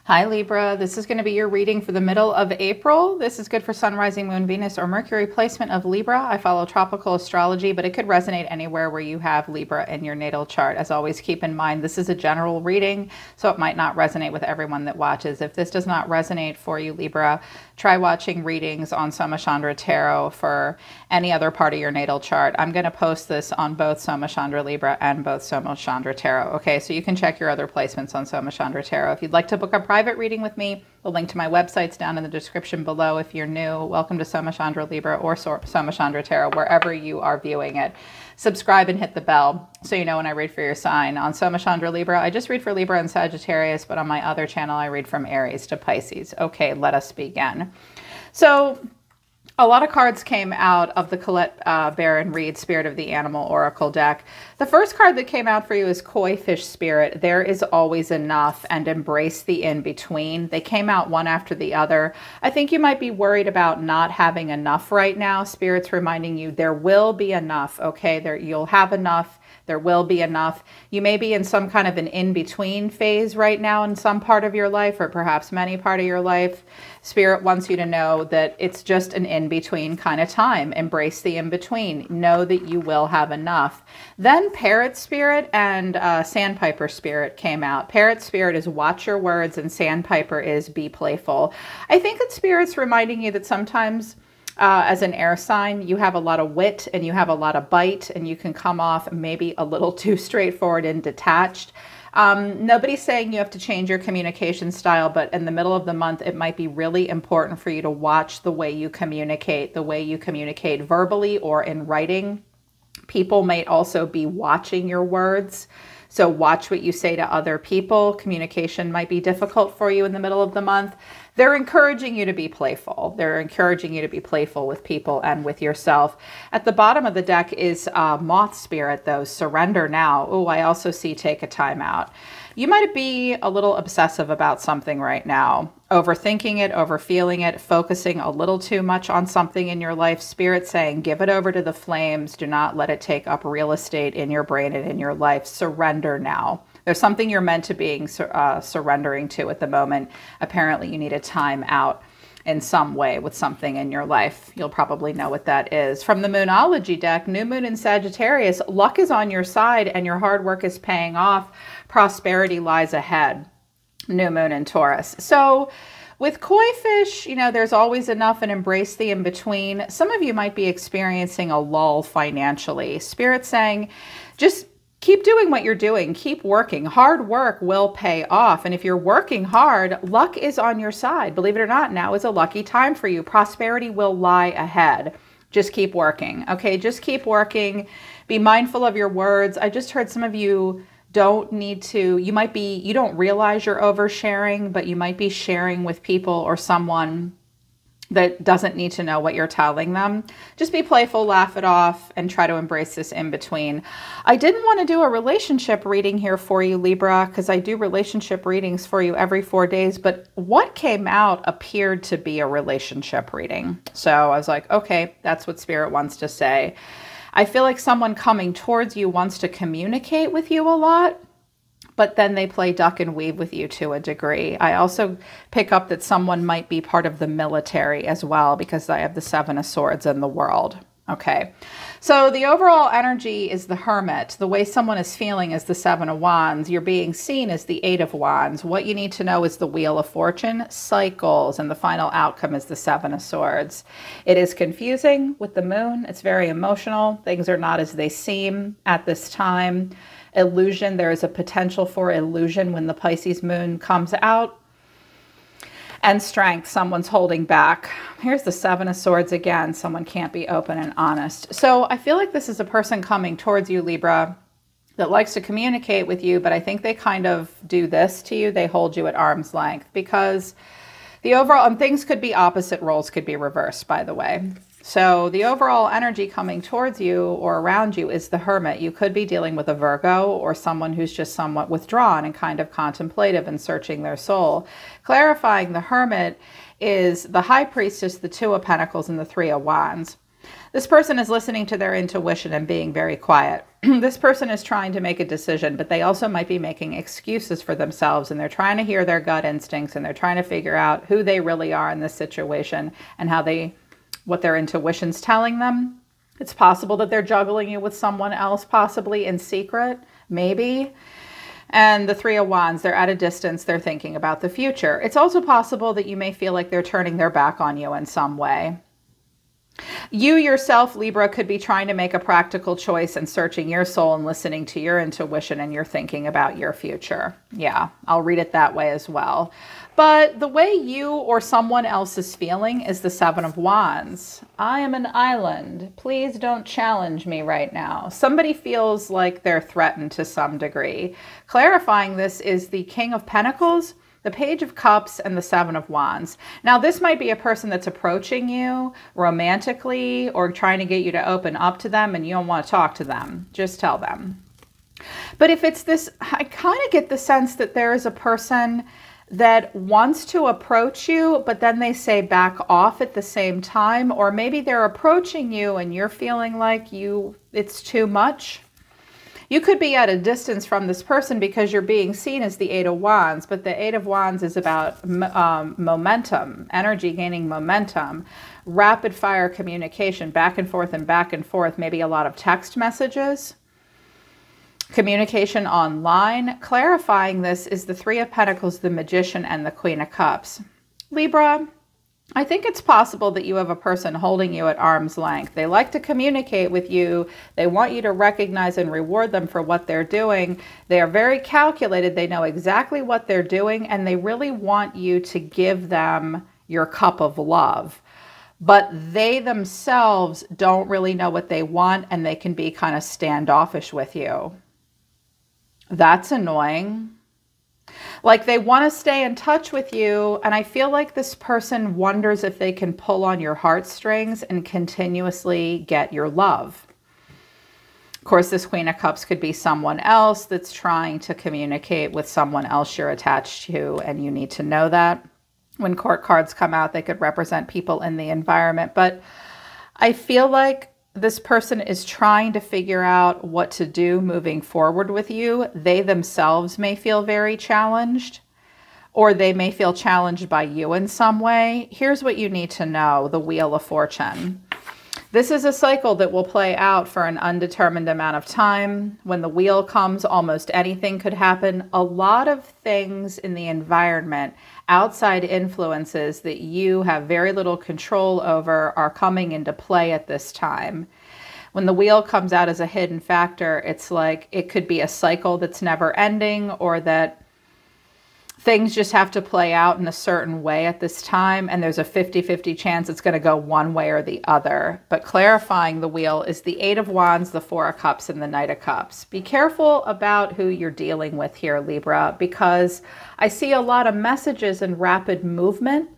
Hi Libra, this is going to be your reading for the middle of April. This is good for Sun, Rising, Moon, Venus, or Mercury placement of Libra. I follow tropical astrology, but it could resonate anywhere where you have Libra in your natal chart. As always, keep in mind this is a general reading, so it might not resonate with everyone that watches. If this does not resonate for you, Libra, try watching readings on Soma, Chandra, Tarot for any other part of your natal chart. I'm going to post this on both Soma, Chandra, Libra and both Soma, Chandra, Tarot. Okay, so you can check your other placements on Soma, Chandra, Tarot. If you'd like to book a private reading with me, the link to my website's down in the description below. If you're new, welcome to Soma, Chandra, Libra or Soma, Chandra, Tarot, wherever you are viewing it. Subscribe and hit the bell so you know when I read for your sign. On Soma, Chandra, Libra, I just read for Libra and Sagittarius, but on my other channel, I read from Aries to Pisces. Okay, let us begin. So, a lot of cards came out of the Colette Baron Reed Spirit of the Animal Oracle deck. The first card that came out for you is Koi Fish Spirit. There is always enough, and embrace the in-between. They came out one after the other. I think you might be worried about not having enough right now. Spirit's reminding you there will be enough, okay? You'll have enough. There will be enough. You may be in some kind of an in-between phase right now in some part of your life, or perhaps many part of your life. Spirit wants you to know that it's just an in-between kind of time. Embrace the in-between. Know that you will have enough. Then Parrot Spirit and Sandpiper Spirit came out. Parrot Spirit is watch your words, and Sandpiper is be playful. I think that Spirit's reminding you that sometimes as an air sign, you have a lot of wit and you have a lot of bite, and you can come off maybe a little too straightforward and detached. Nobody's saying you have to change your communication style, but in the middle of the month, it might be really important for you to watch the way you communicate verbally or in writing. People might also be watching your words. So watch what you say to other people. Communication might be difficult for you in the middle of the month. They're encouraging you to be playful. They're encouraging you to be playful with people and with yourself. At the bottom of the deck is Moth Spirit, though. Surrender now. Oh, I also see take a time out. You might be a little obsessive about something right now. Overthinking it, overfeeling it, focusing a little too much on something in your life. Spirit saying, give it over to the flames. Do not let it take up real estate in your brain and in your life. Surrender now. There's something you're meant to being surrendering to at the moment. Apparently, you need a time out in some way with something in your life. You'll probably know what that is. From the Moonology deck, New Moon in Sagittarius, luck is on your side and your hard work is paying off. Prosperity lies ahead. New Moon in Taurus. So with Koi Fish, you know, there's always enough, and embrace the in-between. Some of you might be experiencing a lull financially. Spirit saying, just keep doing what you're doing. Keep working. Hard work will pay off. And if you're working hard, luck is on your side. Believe it or not, now is a lucky time for you. Prosperity will lie ahead. Just keep working. Okay, just keep working. Be mindful of your words. I just heard some of you don't need to, you don't realize you're oversharing, but you might be sharing with people or someone that doesn't need to know what you're telling them. Just be playful, laugh it off, and try to embrace this in between. I didn't want to do a relationship reading here for you, Libra, because I do relationship readings for you every 4 days, but what came out appeared to be a relationship reading. So I was like, okay, that's what Spirit wants to say. I feel like someone coming towards you wants to communicate with you a lot, but then they play duck and weave with you to a degree. I also pick up that someone might be part of the military as well, because I have the Seven of Swords in the world. Okay, so the overall energy is the Hermit. The way someone is feeling is the Seven of Wands. You're being seen as the Eight of Wands. What you need to know is the Wheel of Fortune, cycles, and the final outcome is the Seven of Swords. It is confusing with the Moon. It's very emotional. Things are not as they seem at this time. Illusion, there is a potential for illusion when the Pisces Moon comes out. And strength, someone's holding back. Here's the Seven of Swords again. Someone can't be open and honest. So I feel like this is a person coming towards you, Libra, that likes to communicate with you, but I think they kind of do this to you. They hold you at arm's length, because the overall, and things could be opposite, roles could be reversed, by the way. So the overall energy coming towards you or around you is the Hermit. You could be dealing with a Virgo or someone who's just somewhat withdrawn and kind of contemplative and searching their soul. Clarifying the Hermit is the High Priestess, the Two of Pentacles, and the Three of Wands. This person is listening to their intuition and being very quiet. This person is trying to make a decision, but they also might be making excuses for themselves, and they're trying to hear their gut instincts, and they're trying to figure out who they really are in this situation and what their intuition's telling them. It's possible that they're juggling you with someone else, possibly in secret, maybe. And the Three of Wands, they're at a distance, they're thinking about the future. It's also possible that you may feel like they're turning their back on you in some way. You yourself, Libra, could be trying to make a practical choice and searching your soul and listening to your intuition, and you're thinking about your future. Yeah, I'll read it that way as well. But the way you or someone else is feeling is the Seven of Wands. I am an island. Please don't challenge me right now. Somebody feels like they're threatened to some degree. Clarifying this is the King of Pentacles, the Page of Cups, and the Seven of Wands. Now, this might be a person that's approaching you romantically or trying to get you to open up to them, and you don't want to talk to them. Just tell them. But if it's this, I kind of get the sense that there is a person that wants to approach you, but then they say back off at the same time, or maybe they're approaching you and you're feeling like it's too much. You could be at a distance from this person because you're being seen as the Eight of Wands, but the Eight of Wands is about momentum, energy gaining momentum, rapid fire communication, back and forth, maybe a lot of text messages, communication online. Clarifying this is the Three of Pentacles, the Magician, and the Queen of Cups. Libra, I think it's possible that you have a person holding you at arm's length. They like to communicate with you. They want you to recognize and reward them for what they're doing. They are very calculated. They know exactly what they're doing, and they really want you to give them your cup of love. But they themselves don't really know what they want, and they can be kind of standoffish with you. That's annoying. Like, they want to stay in touch with you, and I feel like this person wonders if they can pull on your heartstrings and continuously get your love. Of course, this Queen of Cups could be someone else that's trying to communicate with someone else you're attached to, and you need to know that. When court cards come out, they could represent people in the environment, but I feel like this person is trying to figure out what to do moving forward with you. They themselves may feel very challenged, or they may feel challenged by you in some way. Here's what you need to know, the Wheel of Fortune. This is a cycle that will play out for an undetermined amount of time. When the wheel comes, almost anything could happen. A lot of things in the environment, outside influences that you have very little control over, are coming into play at this time. When the wheel comes out as a hidden factor, it's like it could be a cycle that's never ending, or that things just have to play out in a certain way at this time, and there's a 50-50 chance it's going to go one way or the other. But clarifying the wheel is the Eight of Wands, the Four of Cups, and the Knight of Cups. Be careful about who you're dealing with here, Libra, because I see a lot of messages and rapid movement,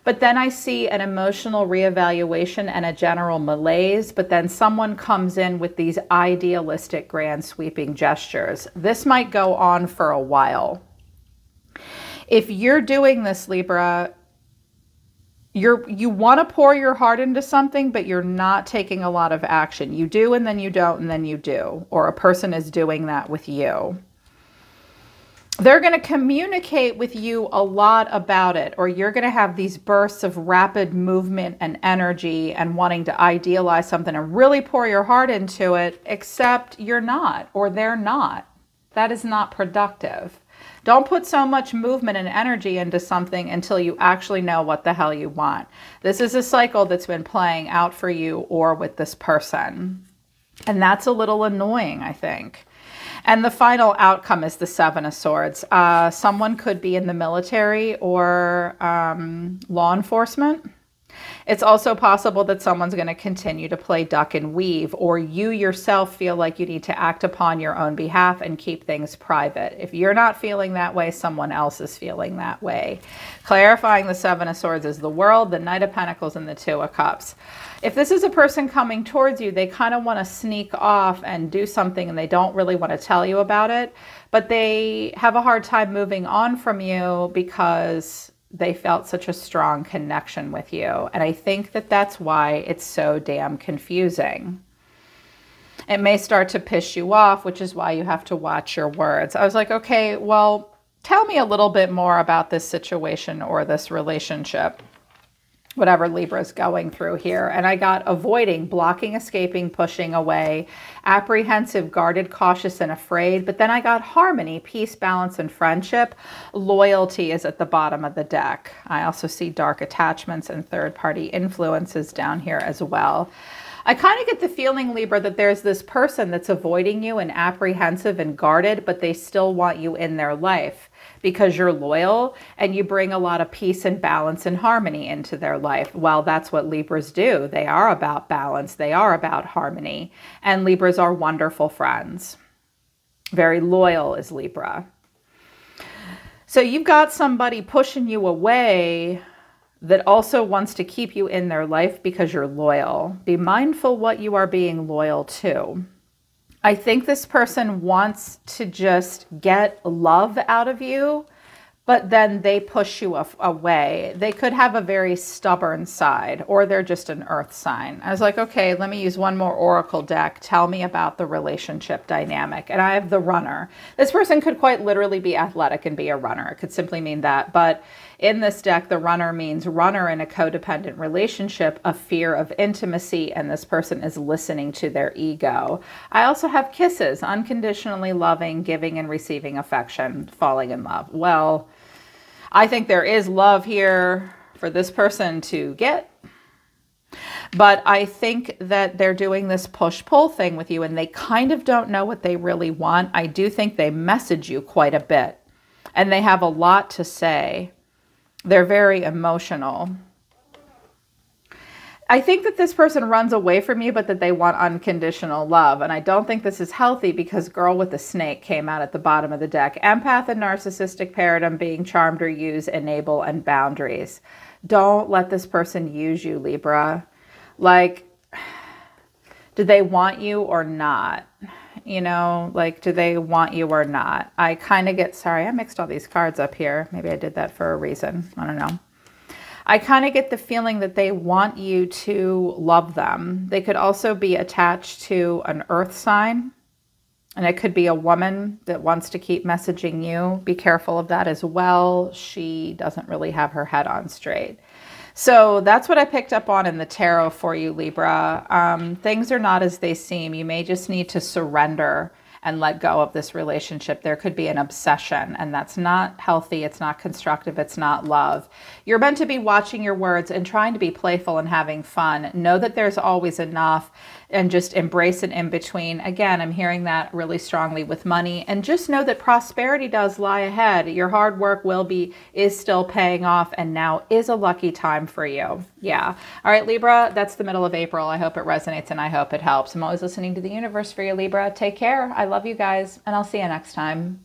but then I see an emotional reevaluation and a general malaise, but then someone comes in with these idealistic, grand, sweeping gestures. This might go on for a while. If you're doing this, Libra, you want to pour your heart into something, but you're not taking a lot of action. You do, and then you don't, and then you do. Or a person is doing that with you. They're going to communicate with you a lot about it, or you're going to have these bursts of rapid movement and energy and wanting to idealize something and really pour your heart into it, except you're not, or they're not. That is not productive. Don't put so much movement and energy into something until you actually know what the hell you want. This is a cycle that's been playing out for you or with this person. And that's a little annoying, I think. And the final outcome is the Seven of Swords. Someone could be in the military or law enforcement. It's also possible that someone's going to continue to play duck and weave, or you yourself feel like you need to act upon your own behalf and keep things private. If you're not feeling that way, someone else is feeling that way. Clarifying the Seven of Swords is the World, the Knight of Pentacles, and the Two of Cups. If this is a person coming towards you, they kind of want to sneak off and do something, and they don't really want to tell you about it, but they have a hard time moving on from you because they felt such a strong connection with you. And I think that that's why it's so damn confusing. It may start to piss you off, which is why you have to watch your words. I was like, okay, well, tell me a little bit more about this situation or this relationship, whatever Libra's going through here. And I got avoiding, blocking, escaping, pushing away, apprehensive, guarded, cautious, and afraid. But then I got harmony, peace, balance, and friendship. Loyalty is at the bottom of the deck. I also see dark attachments and third-party influences down here as well. I kind of get the feeling, Libra, that there's this person that's avoiding you and apprehensive and guarded, but they still want you in their life because you're loyal and you bring a lot of peace and balance and harmony into their life. Well, that's what Libras do. They are about balance. They are about harmony. And Libras are wonderful friends. Very loyal is Libra. So you've got somebody pushing you away that also wants to keep you in their life because you're loyal. Be mindful what you are being loyal to. I think this person wants to just get love out of you, but then they push you away. They could have a very stubborn side, or they're just an earth sign. I was like, okay, let me use one more oracle deck. Tell me about the relationship dynamic. And I have the runner. This person could quite literally be athletic and be a runner. It could simply mean that. But in this deck, the runner means runner in a codependent relationship, a fear of intimacy, and this person is listening to their ego. I also have kisses, unconditionally loving, giving and receiving affection, falling in love. Well, I think there is love here for this person to get, but I think that they're doing this push-pull thing with you and they kind of don't know what they really want. I do think they message you quite a bit and they have a lot to say. They're very emotional. I think that this person runs away from you, but that they want unconditional love. And I don't think this is healthy because girl with the snake came out at the bottom of the deck. Empath and narcissistic paradigm, being charmed or use, enable, and boundaries. Don't let this person use you, Libra. Like, do they want you or not? You know, like, do they want you or not? I kind of get, sorry, I mixed all these cards up here. Maybe I did that for a reason. I don't know. I kind of get the feeling that they want you to love them. They could also be attached to an earth sign, and it could be a woman that wants to keep messaging you. Be careful of that as well. She doesn't really have her head on straight. So that's what I picked up on in the tarot for you, Libra. Things are not as they seem. You may just need to surrender and let go of this relationship. There could be an obsession, and that's not healthy. It's not constructive. It's not love. You're meant to be watching your words and trying to be playful and having fun. Know that there's always enough and just embrace it in between. Again, I'm hearing that really strongly with money, and just know that prosperity does lie ahead. Your hard work is still paying off, and now is a lucky time for you. Yeah. All right, Libra, that's the middle of April. I hope it resonates and I hope it helps. I'm always listening to the universe for you, Libra. Take care. I love you guys, and I'll see you next time.